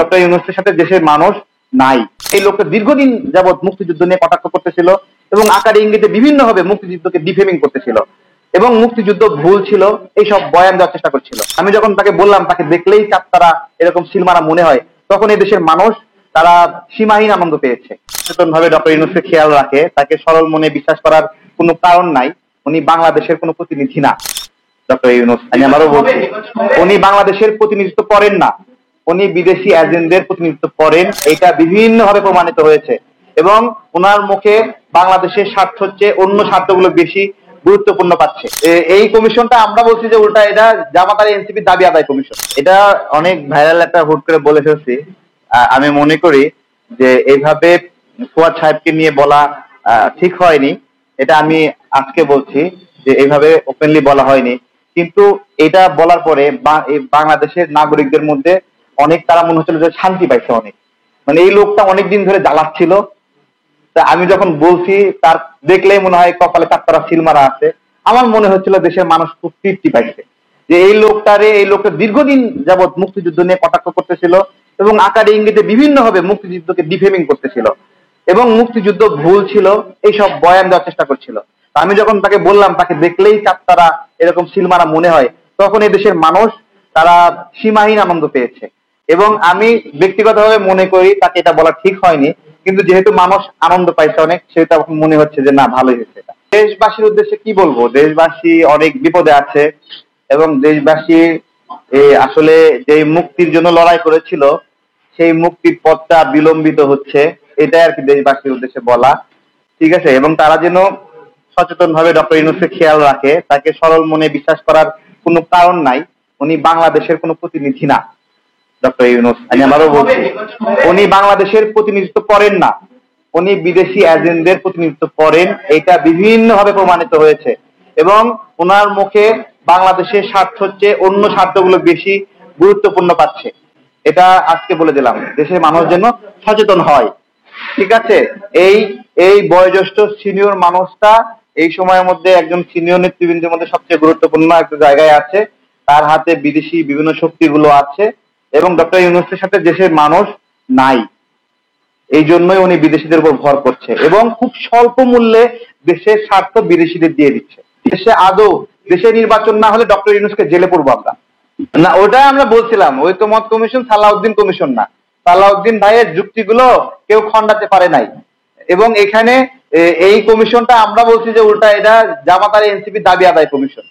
Doctor ইউনূসের সাথে দেশের মানুষ নাই। এই লোকটা দীর্ঘদিন যাবৎ মুক্তিযুদ্ধ নিয়ে কটাক্ষ করতেছিল এবং আকারে ইঙ্গিতে বিভিন্ন ভাবে মুক্তিযুদ্ধকে ডিফেমিং করতেছিল এবং মুক্তিযুদ্ধ ভুল ছিল এইসব বয়ান দেওয়ার চেষ্টা করছিল। আমি যখন তাকে বললাম তাকে দেখলেই চাপ্তারা এরকম সিলমারা মনে হয়, তখন এই দেশের মানুষ তারা সীমাহীন আনন্দ পেয়েছে। সচেতন ভাবে ডক্টর ইউনূসকে খেয়াল রাখে, তাকে সরল মনে বিশ্বাস করার কোনো কারণ নাই। উনি বাংলাদেশের কোনো প্রতিনিধি না। ডক্টর ইউনূস, আমি আমারও বলছি, উনি বাংলাদেশের প্রতিনিধিত্ব করেন না, উনি বিদেশি এজেন্টদের প্রতিনিধিত্ব করেন। এটা বিভিন্ন ভাবে প্রমাণিত হয়েছে এবং ওনার মুখে বাংলাদেশের স্বার্থ হচ্ছে অন্য স্বার্থগুলো বেশি গুরুত্বপূর্ণ পাচ্ছে। এই কমিশনটা আমরা বলছি যে উল্টা এটা জামাত আর এনসিপির দাবি আদায় কমিশন। এটা অনেক ভাইরাল একটা হুট করে বলে ফেলছি। আমি মনে করি যে এইভাবে ফুয়াদ সাহেবকে নিয়ে বলা ঠিক হয়নি। এটা আমি আজকে বলছি যে এইভাবে ওপেনলি বলা হয়নি, কিন্তু এটা বলার পরে বাংলাদেশের নাগরিকদের মধ্যে অনেক তারা মনে হচ্ছিল যে শান্তি পাইছে অনেক। মানে এই লোকটা অনেকদিন ধরে জ্বালাচ্ছিল, তা আমি যখন বলছি তার দেখলেই মনে হয় কপালে চাপ্তারা সিল মারা আছে। আমার মনে হচ্ছিল দেশের মানুষ খুব তৃপ্তি পাইছে যে এই লোকটা দীর্ঘদিন যাবৎ মুক্তিযুদ্ধ নিয়ে কটাক্ষ করতেছিল এবং আকারে ইঙ্গিতে বিভিন্ন ভাবে মুক্তিযুদ্ধকে ডিফেমিং করতেছিল এবং মুক্তিযুদ্ধ ভুল ছিল এইসব বয়ান দেওয়ার চেষ্টা করছিল। আমি যখন তাকে বললাম তাকে দেখলেই চাপ্তারা এরকম সিলমারা মনে হয়, তখন এই দেশের মানুষ তারা সীমাহীন আনন্দ পেয়েছে এবং আমি ব্যক্তিগতভাবে মনে করি তাকে এটা বলা ঠিক হয়নি, কিন্তু যেহেতু মানুষ আনন্দ পাইছে অনেক, সেটা মনে হচ্ছে যে না, ভালোই হয়েছে। দেশবাসীর উদ্দেশ্যে কি বলবো, দেশবাসী অনেক বিপদে আছে এবং দেশবাসী আসলে যে মুক্তির জন্য লড়াই করেছিল সেই মুক্তির পথটা বিলম্বিত হচ্ছে, এটাই আর কি দেশবাসীর উদ্দেশ্যে বলা। ঠিক আছে, এবং তারা যেন সচেতন ভাবে ডক্টর ইউনূসকে খেয়াল রাখে, তাকে সরল মনে বিশ্বাস করার কোনো কারণ নাই। উনি বাংলাদেশের কোনো প্রতিনিধি না। ডক্টর ইউনূস, আমি আমারও বলছি, উনি বাংলাদেশের প্রতিনিধিত্ব করেন না, উনি বিদেশি এজেন্টদের প্রতিনিধিত্ব করেন। এটা বিভিন্ন ভাবে প্রমাণিত হয়েছে এবং ওনার মুখে বাংলাদেশের স্বার্থ হচ্ছে অন্য স্বার্থগুলো বেশি গুরুত্বপূর্ণ পাচ্ছে। এটা আজকে বলে দিলাম, দেশের মানুষ যেন সচেতন হয়। ঠিক আছে, এই বয়োজ্যেষ্ঠ সিনিয়র মানুষটা এই সময়ের মধ্যে একজন সিনিয়র নেতৃবৃন্দের মধ্যে সবচেয়ে গুরুত্বপূর্ণ একটা জায়গায় আছে, তার হাতে বিদেশি বিভিন্ন শক্তিগুলো আছে এবং ডক্টর ইউনূসের সাথে দেশের মানুষ নাই। এই জন্যই উনি বিদেশিদের উপর ভর করছে এবং খুব স্বল্প মূল্যে দেশের স্বার্থ বিদেশিদের দিয়ে দিচ্ছে। দেশে আদৌ দেশে নির্বাচন না হলে ডক্টর ইউনূসকে জেলে পড়বো আমরা না, ওটাই আমরা বলছিলাম। ঐকমত্য কমিশন সালাউদ্দিন কমিশন না। সালাউদ্দিন ভাইয়ের যুক্তিগুলো কেউ খণ্ডাতে পারে নাই এবং এখানে এই কমিশনটা আমরা বলছি যে উল্টা এটা জামাত আর এনসিপির দাবি আদায় কমিশন।